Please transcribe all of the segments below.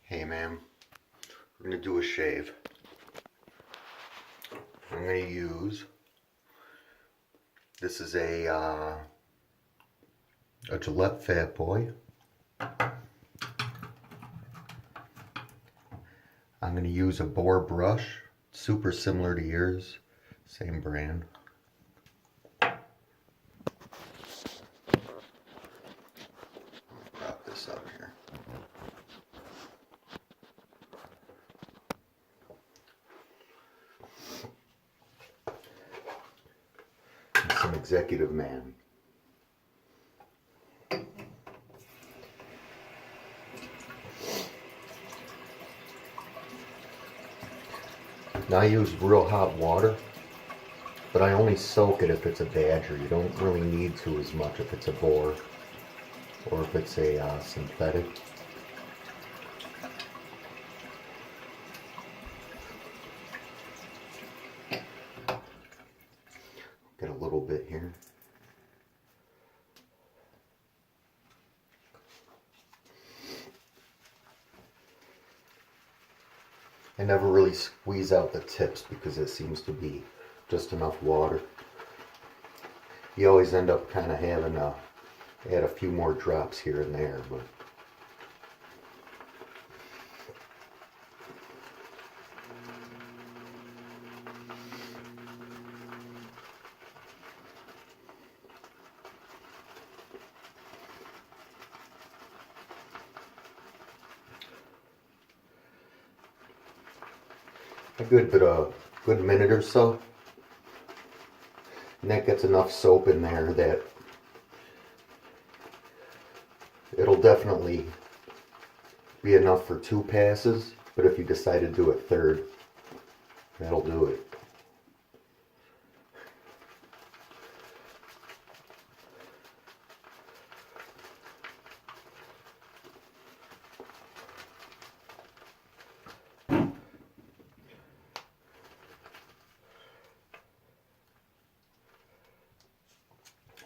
Hey man, we're gonna do a shave. I'm gonna use, this is a Gillette Fat Boy. I'm gonna use a boar brush, super similar to yours, same brand. Prop this up here. And some Executive Man. Now I use real hot water, but I only soak it if it's a badger. You don't really need to as much if it's a boar or if it's a synthetic. Get a little bit here. I never really squeeze out the tips because it seems to be just enough water. You always end up kind of having to add a few more drops here and there, but a good minute or so. And that gets enough soap in there that it'll definitely be enough for 2 passes, but if you decide to do a third, that'll do it.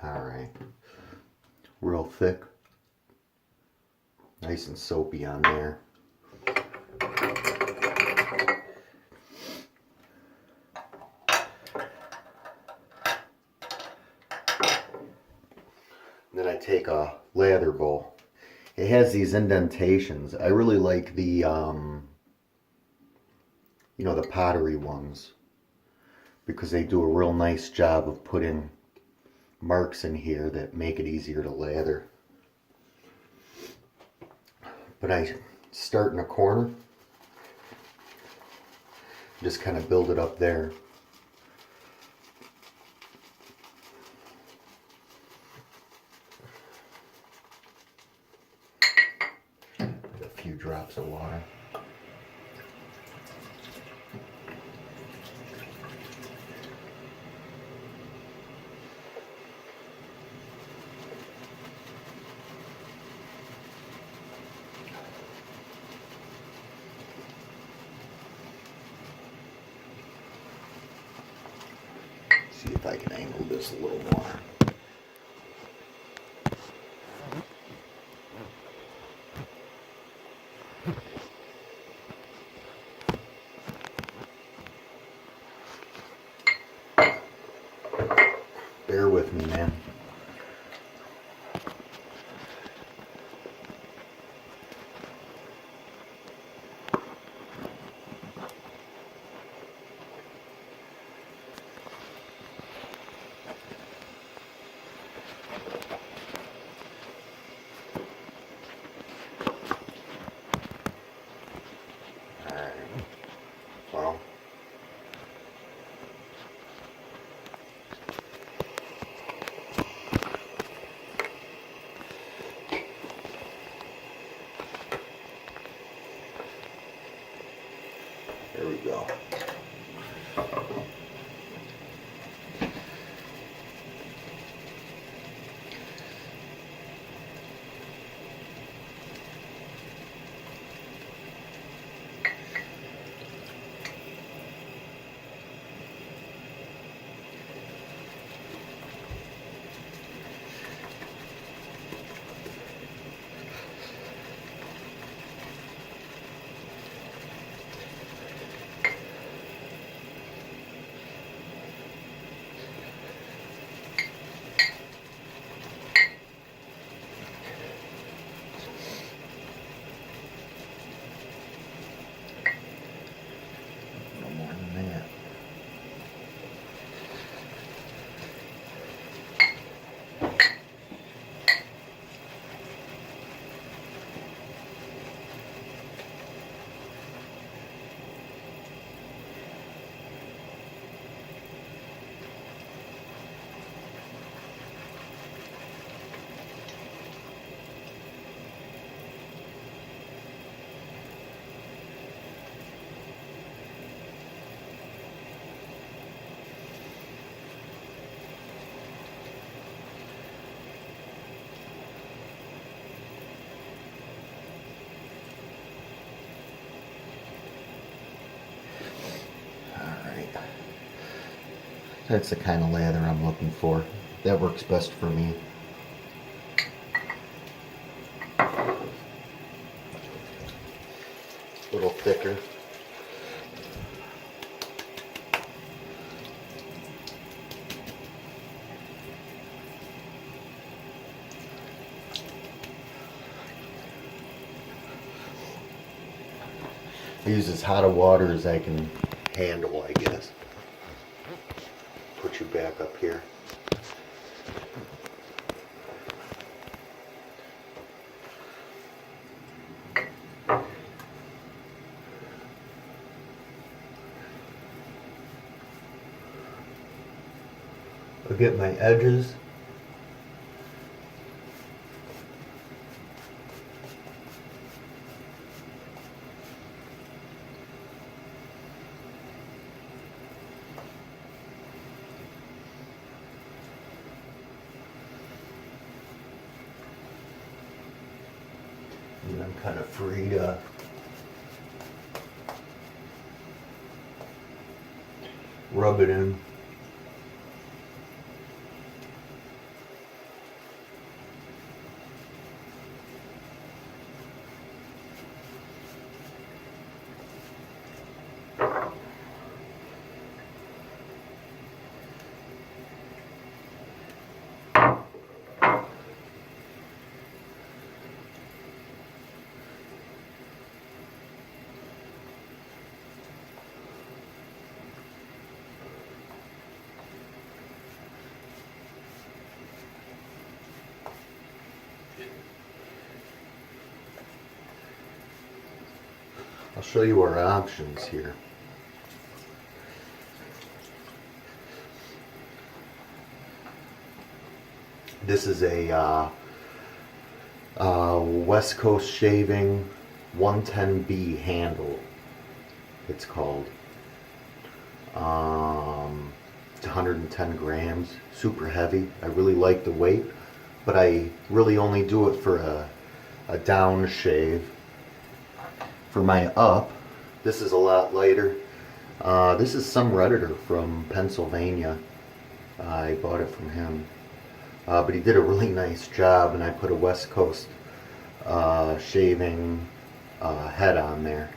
Alright, real thick, nice and soapy on there. Then I take a lather bowl. It has these indentations. I really like the, the pottery ones because they do a real nice job of putting marks in here that make it easier to lather. But I start in a corner, just kind of build it up there. A few drops of water. See if I can angle this a little more. Bear with me, man. Well, there we go. That's the kind of lather I'm looking for. That works best for me. A little thicker. I use as hot of water as I can handle, I guess. Put you back up here. I'll get my edges. And I'm kind of free to rub it in. I'll show you our options here. This is a West Coast Shaving 110B handle, it's called. It's 110 grams, super heavy. I really like the weight, but I really only do it for a down shave. For my up, this is a lot lighter. This is some Redditor from Pennsylvania. I bought it from him. But he did a really nice job, and I put a West Coast shaving head on there.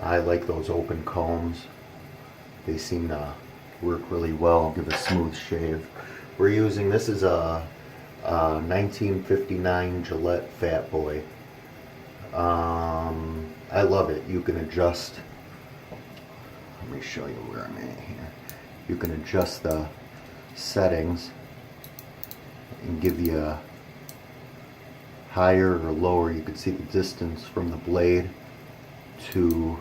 I like those open combs. They seem to work really well, give a smooth shave. We're using, this is a 1959 Gillette Fat Boy. I love it. You can adjust, let me show you where I'm at here. You can adjust the settings and give you a higher or lower. You can see the distance from the blade to,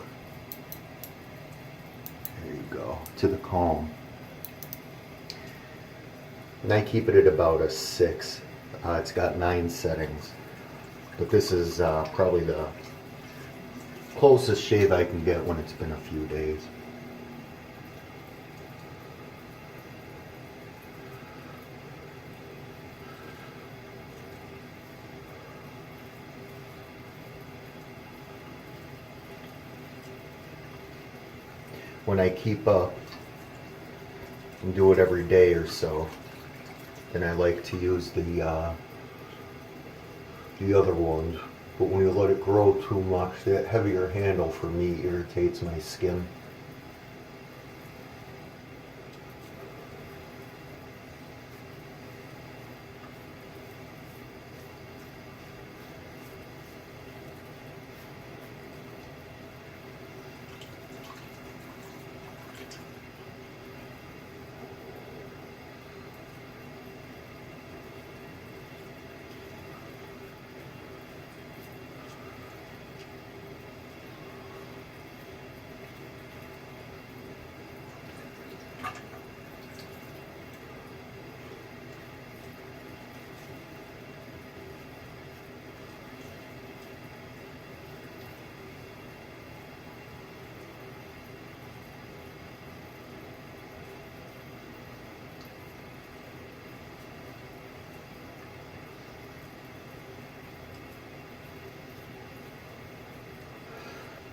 there you go, to the comb. And I keep it at about a 6. It's got 9 settings. But this is probably the closest shave I can get when it's been a few days. When I keep up and do it every day or so, then I like to use the other ones. But when you let it grow too much, that heavier handle for me irritates my skin.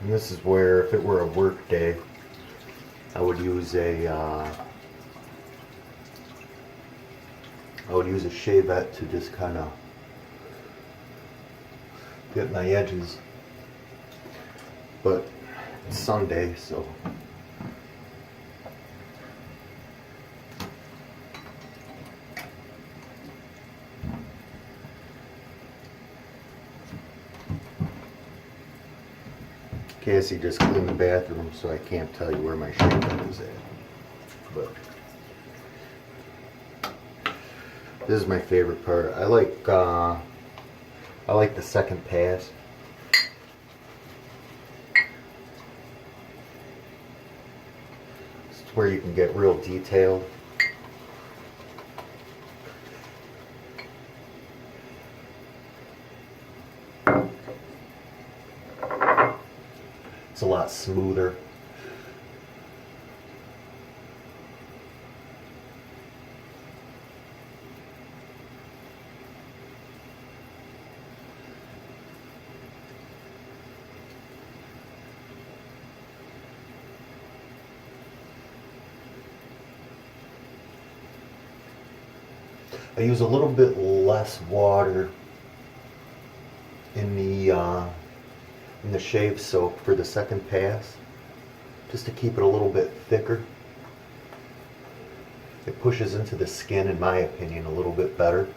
And this is where, if it were a work day, I would use a I would use a shavette to just kind of get my edges. But it's Sunday, so Cassie just cleaned the bathroom, so I can't tell you where my shavette is at. But this is my favorite part. I like the second pass. It's where you can get real detailed. It's a lot smoother. I use a little bit less water in the shave soap for the second pass, just to keep it a little bit thicker. It pushes into the skin, in my opinion, a little bit better.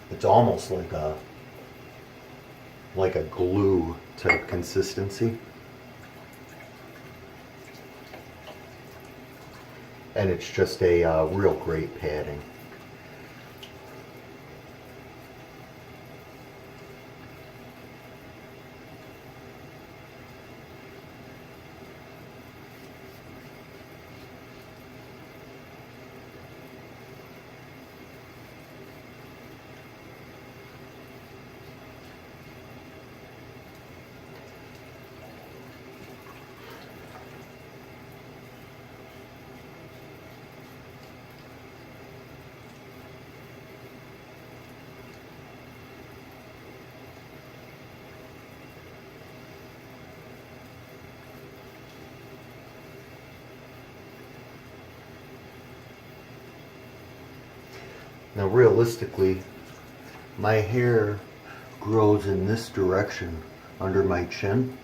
It's almost like a glue type consistency. And it's just a real great padding. Now realistically, my hair grows in this direction under my chin.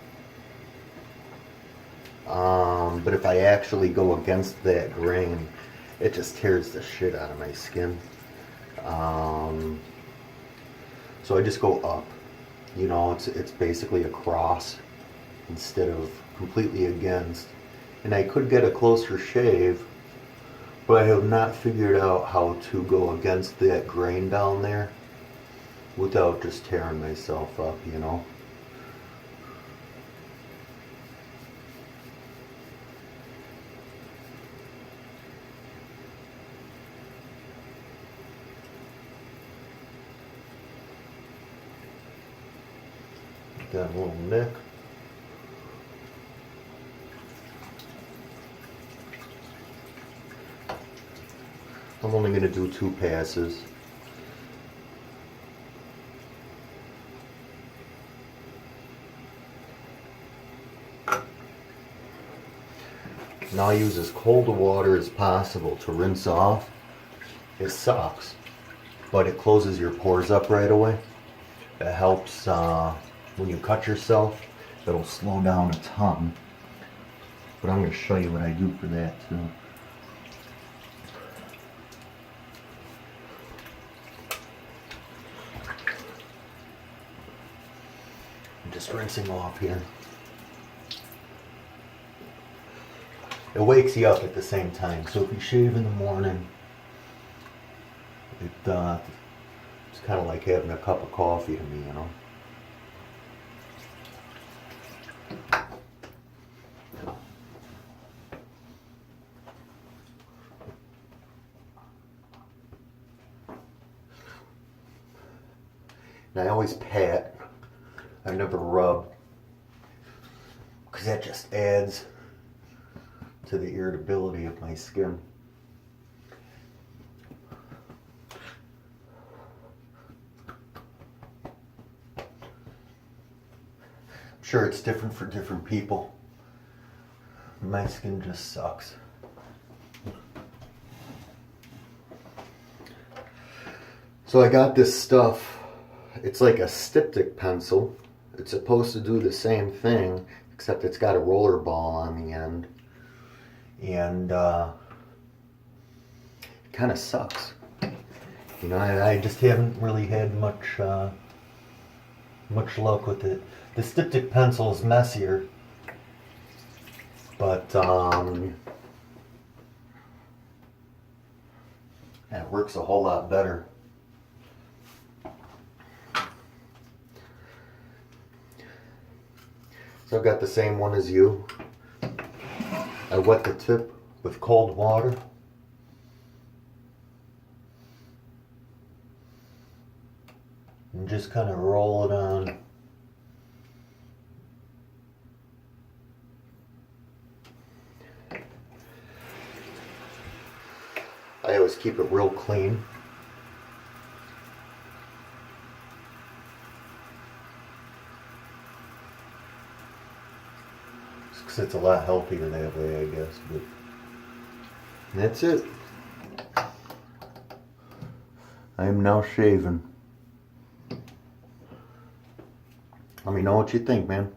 But if I actually go against that grain, it just tears the shit out of my skin. So I just go up. You know, it's basically a cross instead of completely against. And I could get a closer shave, but I have not figured out how to go against that grain down there without just tearing myself up, you know. Got a little nick. I'm only going to do 2 passes. Now I use as cold a water as possible to rinse off. It sucks, but it closes your pores up right away. It helps when you cut yourself. It'll slow down a ton. But I'm going to show you what I do for that too. I'm just rinsing off here. It wakes you up at the same time. So if you shave in the morning, it's kind of like having a cup of coffee to me, you know. And I always pat. I never rub, because that just adds to the irritability of my skin. sure it's different for different people. My skin just sucks. So I got this stuff. It's like a styptic pencil. It's supposed to do the same thing, except it's got a roller ball on the end. And it kind of sucks. You know, I just haven't really had much luck with it. The styptic pencil is messier, but it works a whole lot better. So I've got the same one as you. I wet the tip with cold water. And just kind of roll it on. I always keep it real clean. Because it's a lot healthier that way, I guess. But that's it. I am now shaven. Let me know what you think, man.